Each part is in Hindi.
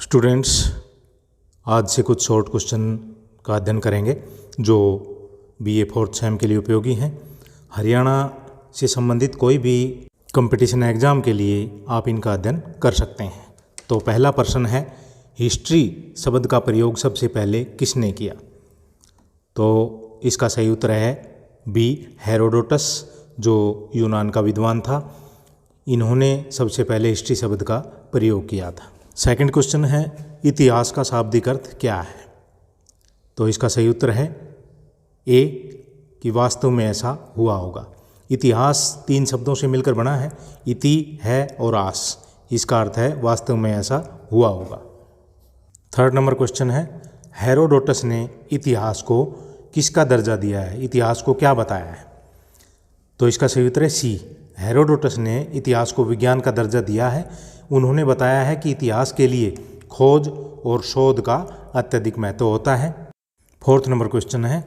स्टूडेंट्स, आज से कुछ शॉर्ट क्वेश्चन का अध्ययन करेंगे जो बीए फोर्थ सेम के लिए उपयोगी हैं। हरियाणा से संबंधित कोई भी कंपटीशन एग्ज़ाम के लिए आप इनका अध्ययन कर सकते हैं। तो पहला प्रश्न है, हिस्ट्री शब्द का प्रयोग सबसे पहले किसने किया? तो इसका सही उत्तर है बी, हेरोडोटस, जो यूनान का विद्वान था। इन्होंने सबसे पहले हिस्ट्री शब्द का प्रयोग किया था। सेकंड क्वेश्चन है, इतिहास का शाब्दिक अर्थ क्या है? तो इसका सही उत्तर है ए, कि वास्तव में ऐसा हुआ होगा। इतिहास 3 शब्दों से मिलकर बना है, इति, है और आस। इसका अर्थ है वास्तव में ऐसा हुआ होगा। थर्ड नंबर क्वेश्चन है, हेरोडोटस ने इतिहास को किसका दर्जा दिया है? इतिहास को क्या बताया है? तो इसका सही उत्तर है सी, हेरोडोटस ने इतिहास को विज्ञान का दर्जा दिया है। उन्होंने बताया है कि इतिहास के लिए खोज और शोध का अत्यधिक महत्व होता है। फोर्थ नंबर क्वेश्चन है,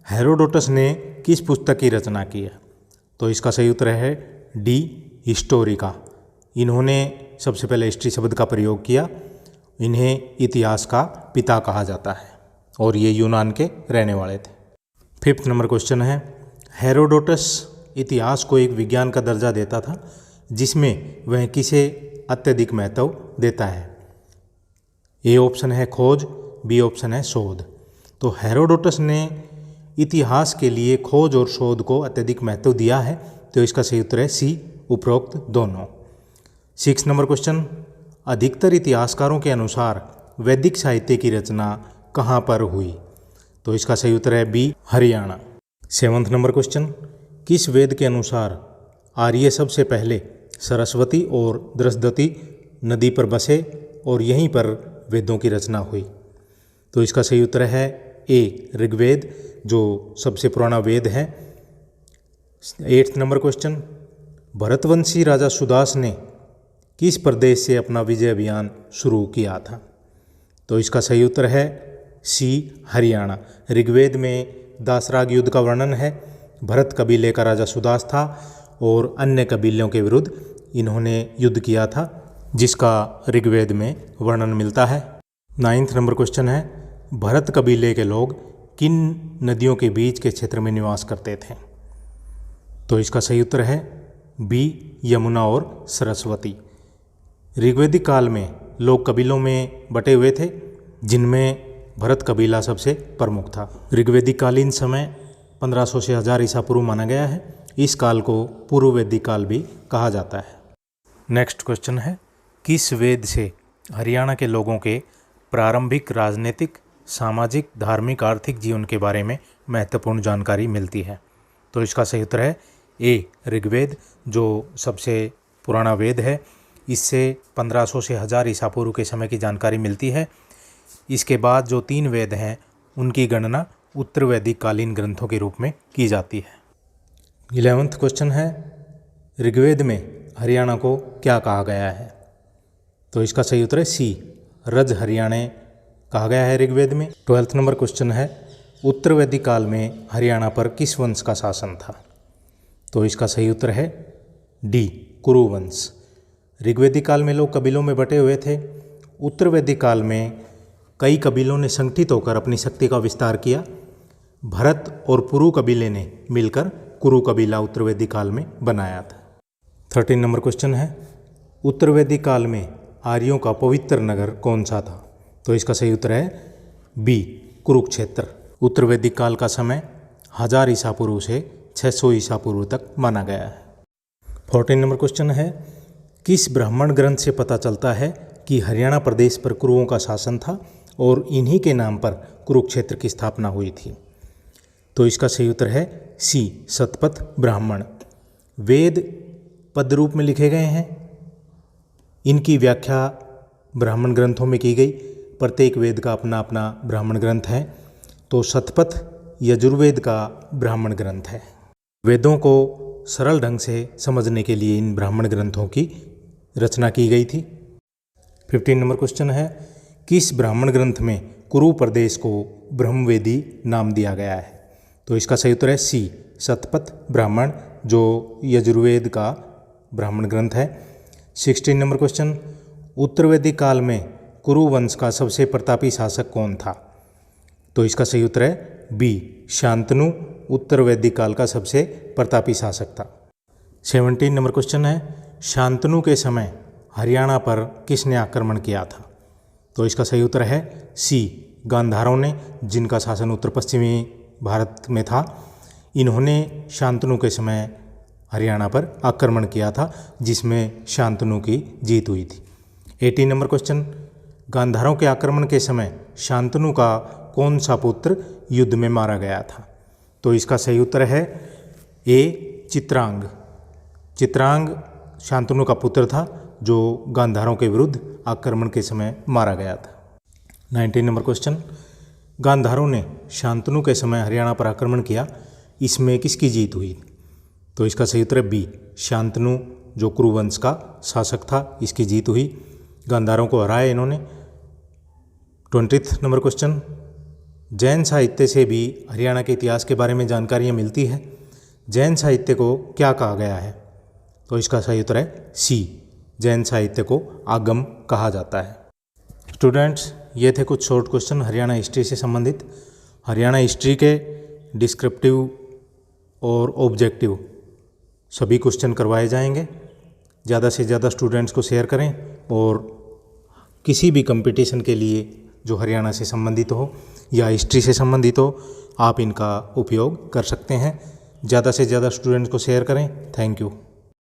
हेरोडोटस ने किस पुस्तक की रचना की है? तो इसका सही उत्तर है डी, हिस्टोरिका। इन्होंने सबसे पहले हिस्ट्री शब्द का प्रयोग किया। इन्हें इतिहास का पिता कहा जाता है और ये यूनान के रहने वाले थे। फिफ्थ नंबर क्वेश्चन है, हेरोडोटस इतिहास को एक विज्ञान का दर्जा देता था, जिसमें वह किसे अत्यधिक महत्व देता है? ए ऑप्शन है खोज, बी ऑप्शन है शोध। तो हेरोडोटस ने इतिहास के लिए खोज और शोध को अत्यधिक महत्व दिया है, तो इसका सही उत्तर है सी, उपरोक्त दोनों। 6 नंबर क्वेश्चन, अधिकतर इतिहासकारों के अनुसार वैदिक साहित्य की रचना कहाँ पर हुई? तो इसका सही उत्तर है बी, हरियाणा। 7 नंबर क्वेश्चन, किस वेद के अनुसार आर्य सबसे पहले सरस्वती और दृष्टद्वती नदी पर बसे और यहीं पर वेदों की रचना हुई? तो इसका सही उत्तर है ए, ऋग्वेद, जो सबसे पुराना वेद है। 8 नंबर क्वेश्चन, भरतवंशी राजा सुदास ने किस प्रदेश से अपना विजय अभियान शुरू किया था? तो इसका सही उत्तर है सी, हरियाणा। ऋग्वेद में दासराग युद्ध का वर्णन है। भरत कबीले का राजा सुदास था और अन्य कबीलों के विरुद्ध इन्होंने युद्ध किया था, जिसका ऋग्वेद में वर्णन मिलता है। 9 नंबर क्वेश्चन है, भरत कबीले के लोग किन नदियों के बीच के क्षेत्र में निवास करते थे? तो इसका सही उत्तर है बी, यमुना और सरस्वती। ऋग्वैदिक काल में लोग कबीलों में बटे हुए थे, जिनमें भरत कबीला सबसे प्रमुख था। ऋग्वैदिक कालीन समय 1500 से 1000 ईसा पूर्व माना गया है। इस काल को पूर्व वैदिक काल भी कहा जाता है। नेक्स्ट क्वेश्चन है, किस वेद से हरियाणा के लोगों के प्रारंभिक राजनीतिक, सामाजिक, धार्मिक, आर्थिक जीवन के बारे में महत्वपूर्ण जानकारी मिलती है? तो इसका सही उत्तर है ए, ऋग्वेद, जो सबसे पुराना वेद है। इससे 1500 से 1000 ईसा पूर्व के समय की जानकारी मिलती है। इसके बाद जो 3 वेद हैं, उनकी गणना उत्तर वैदिक कालीन ग्रंथों के रूप में की जाती है। 11वां क्वेश्चन है, ऋग्वेद में हरियाणा को क्या कहा गया है? तो इसका सही उत्तर है सी, रज हरियाणे कहा गया है ऋग्वेद में। 12वां नंबर क्वेश्चन है, उत्तर वैदिक काल में हरियाणा पर किस वंश का शासन था? तो इसका सही उत्तर है डी, कुरु वंश। ऋग्वैदिक काल में लोग कबीलों में बटे हुए थे। उत्तर वैदिक काल में कई कबीलों ने संगठित होकर अपनी शक्ति का विस्तार किया। भरत और पुरु कबीले ने मिलकर कुरु कबीला उत्तर वैदिक काल में बनाया था। 13 नंबर क्वेश्चन है, उत्तर वैदिक काल में आर्यों का पवित्र नगर कौन सा था? तो इसका सही उत्तर है बी, कुरुक्षेत्र। उत्तर वैदिक काल का समय 1000 ईसा पूर्व से 600 ईसा पूर्व तक माना गया है। 14 नंबर क्वेश्चन है, किस ब्राह्मण ग्रंथ से पता चलता है कि हरियाणा प्रदेश पर कुरुओं का शासन था और इन्हीं के नाम पर कुरुक्षेत्र की स्थापना हुई थी? तो इसका सही उत्तर है सी, शतपथ ब्राह्मण। वेद पद रूप में लिखे गए हैं। इनकी व्याख्या ब्राह्मण ग्रंथों में की गई। प्रत्येक वेद का अपना अपना ब्राह्मण ग्रंथ है। तो शतपथ यजुर्वेद का ब्राह्मण ग्रंथ है। वेदों को सरल ढंग से समझने के लिए इन ब्राह्मण ग्रंथों की रचना की गई थी। 15 नंबर क्वेश्चन है, किस ब्राह्मण ग्रंथ में कुरु प्रदेश को ब्रह्मवेदी नाम दिया गया है? तो इसका सही उत्तर है सी, शतपथ ब्राह्मण, जो यजुर्वेद का ब्राह्मण ग्रंथ है। 16 नंबर क्वेश्चन, उत्तर वैदिक काल में कुरु वंश का सबसे प्रतापी शासक कौन था? तो इसका सही उत्तर है बी, शांतनु उत्तर वैदिक काल का सबसे प्रतापी शासक था। 17 नंबर क्वेश्चन है, शांतनु के समय हरियाणा पर किसने आक्रमण किया था? तो इसका सही उत्तर है सी, गांधारों ने, जिनका शासन उत्तर पश्चिमी भारत में था। इन्होंने शांतनु के समय हरियाणा पर आक्रमण किया था, जिसमें शांतनु की जीत हुई थी। 18 नंबर क्वेश्चन, गांधारों के आक्रमण के समय शांतनु का कौन सा पुत्र युद्ध में मारा गया था? तो इसका सही उत्तर है ए, चित्रांग। चित्रांग शांतनु का पुत्र था, जो गांधारों के विरुद्ध आक्रमण के समय मारा गया था। 19 नंबर क्वेश्चन, गांधारों ने शांतनु के समय हरियाणा पर आक्रमण किया, इसमें किसकी जीत हुई? तो इसका सही उत्तर है बी, शांतनु जो कुरुवंश का शासक था, इसकी जीत हुई। गांधारों को हराया इन्होंने। 20 नंबर क्वेश्चन, जैन साहित्य से भी हरियाणा के इतिहास के बारे में जानकारियाँ मिलती है। जैन साहित्य को क्या कहा गया है? तो इसका सही उत्तर है सी, जैन साहित्य को आगम कहा जाता है। स्टूडेंट्स, ये थे कुछ शॉर्ट क्वेश्चन हरियाणा हिस्ट्री से संबंधित। हरियाणा हिस्ट्री के डिस्क्रिप्टिव और ऑब्जेक्टिव सभी क्वेश्चन करवाए जाएंगे। ज़्यादा से ज़्यादा स्टूडेंट्स को शेयर करें, और किसी भी कंपटीशन के लिए जो हरियाणा से संबंधित हो या हिस्ट्री से संबंधित हो, आप इनका उपयोग कर सकते हैं। ज़्यादा से ज़्यादा स्टूडेंट्स को शेयर करें। Thank you.